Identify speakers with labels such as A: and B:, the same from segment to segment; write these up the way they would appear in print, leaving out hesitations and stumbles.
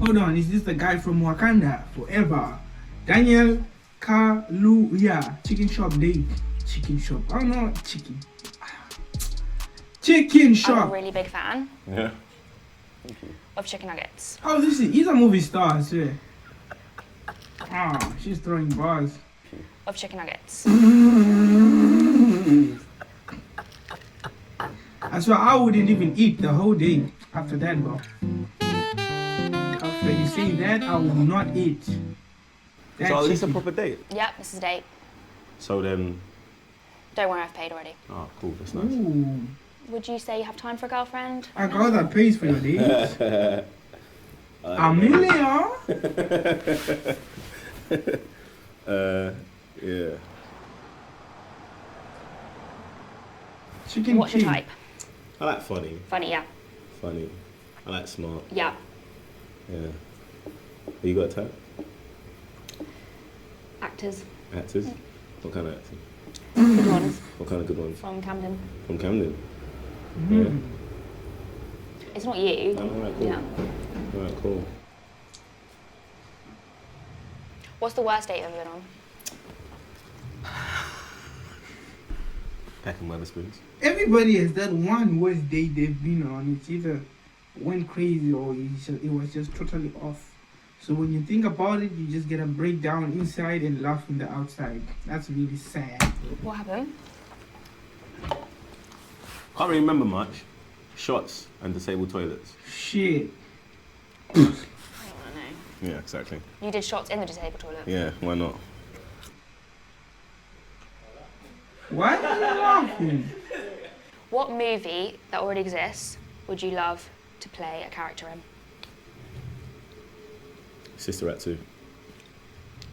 A: Hold on, is this the guy from Wakanda Forever? Daniel Kaluuya. Chicken shop date. Chicken shop. I don't know. Chicken. Chicken shop.
B: I'm a really big fan.
C: Yeah. Thank you.
B: Of chicken nuggets.
A: Oh, he's a movie star, I swear. Ah, she's throwing bars.
B: Of chicken nuggets.
A: I swear I wouldn't even eat the whole day after that, bro. After you say that, I will not eat. That
C: So is this a
A: chicken.
C: proper date?
B: Yep, this is a date.
C: So then,
B: Don't worry, I've paid already.
C: oh, cool, that's nice.
A: Ooh.
B: Would you say you have time for a girlfriend?
A: A girl that pays for your dates. Amelia.
C: Yeah.
A: Chicken
B: What's your
A: king.
B: type?
C: I like funny.
B: Funny, yeah.
C: Funny. I like smart.
B: Yeah.
C: Yeah. You got a type?
B: Actors.
C: Actors? What kind of actors?
B: Good ones.
C: What kind of good ones?
B: From Camden.
C: From Camden?
A: Mm.
B: It's not you.
C: Oh, alright, cool.
B: Yeah.
C: Alright, cool.
B: What's the worst date you've ever been on?
C: Packing Weatherspoons.
A: Everybody has that one worst date they've been on. It's either went crazy or it was just totally off. So when you think about it, you just get a breakdown inside and laugh from the outside. That's really sad.
B: What happened?
C: Can't really remember much. Shots and disabled toilets.
A: Shit.
B: I don't know.
C: Yeah, exactly.
B: You did shots in the disabled toilet.
C: Yeah, why not?
A: Why are you laughing?
B: What movie that already exists would you love to play a character in?
C: Sister Act 2.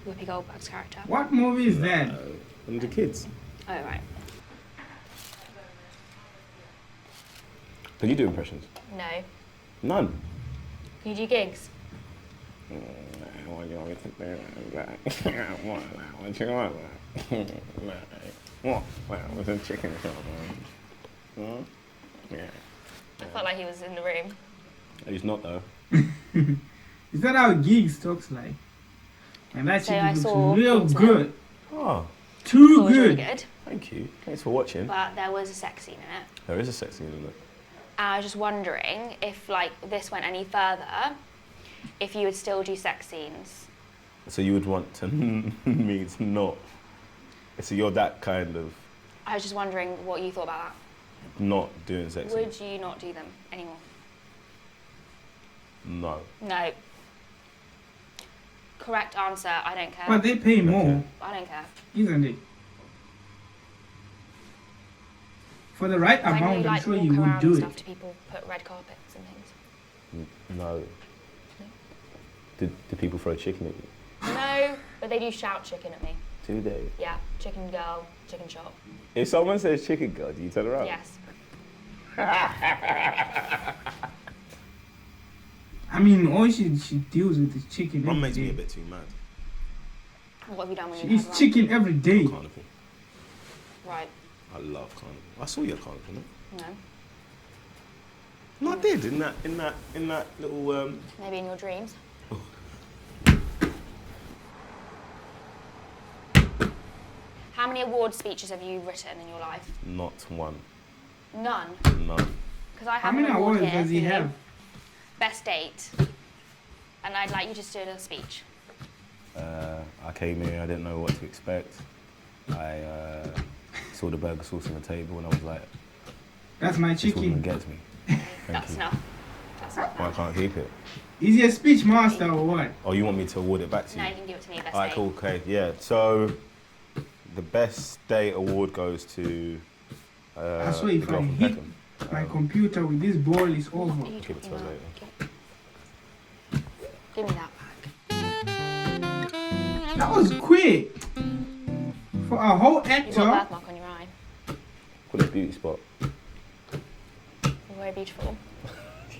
B: Whoopi Goldberg's character.
A: What movie is that?
C: And the kids.
B: Oh, right.
C: Can you do impressions?
B: No.
C: None.
B: Can you do gigs?
C: What you want me to do? What you want? What was a chicken shop? Yeah.
B: I felt like he was in the room.
C: He's not though.
A: Is that how gigs talks like? And that
B: So I
A: chicken
B: saw
A: looks real
B: Portsmouth.
A: good.
C: Oh,
B: It
A: Too
B: was really
A: good.
B: good,
C: thank you. Thanks for watching.
B: but there was a sex scene in it.
C: There is a sex scene in it.
B: And I was just wondering if, like, this went any further, if you would still do sex scenes.
C: So you would want to me to not. So you're that kind of
B: I was just wondering what you thought about
C: not doing sex
B: that.
C: scenes?
B: Would you not do them anymore?
C: No.
B: No. Correct answer, I don't care.
A: But they pay more,
C: Okay.
B: I don't care.
A: isn't it? For the right
B: When
A: amount,
B: you,
A: I'm
B: like,
A: sure
B: walk
A: you would
B: around
A: do
B: and
A: it.
B: stuff, do people put red carpets and things?
C: No. Do people throw chicken at you?
B: No, but they do shout chicken at me.
C: Do they?
B: Yeah, chicken girl, chicken shop.
C: If someone says chicken girl, do you turn around?
B: Yes.
A: I mean, all she deals with is chicken.
C: Mum
A: every
C: makes me
A: day.
C: a bit too mad.
B: What have you done when
A: She
B: you
A: eats
B: had
A: chicken every day.
C: Carnival.
B: Right.
C: I love carnival. I saw you at carnival, no?
B: No.
C: No, I did in that little
B: Maybe in your dreams. How many award speeches have you written in your life?
C: not one.
B: None.
C: None.
B: Because I
A: How
B: have
A: many
B: an award
A: awards
B: here
A: does he
B: for you.
A: have?
B: Best date. And I'd like you to do a speech.
C: I came here, I didn't know what to expect. I saw the burger sauce on the table and I was like,
A: That's my
C: this woman
A: chicken.
C: gets me. Thank
B: That's
C: you.
B: enough. That's not
C: Why
B: enough.
C: can't I keep it?
A: Is he a speech master or what?
C: Oh, you want me to award it back to you?
B: No, you can give it to me. Best
C: Alright,
B: date.
C: cool, okay, yeah. So, the best date award goes to
A: I swear
C: the
A: if
C: girl
A: I
C: from
A: hit
C: Peckham.
A: my computer with this ball is over.
B: What are you
C: Give it to
B: talking
C: her
B: about?
C: later.
B: Give me that back.
A: That was quick. For a whole
B: You've got a
A: actor.
B: birthmark on your eye.
C: Call it a beauty spot.
B: You're very beautiful.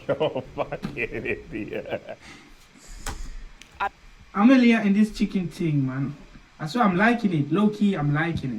C: You're fucking idiot.
A: Amelia and this chicken thing, man. I swear I'm liking it. Low key, I'm liking it.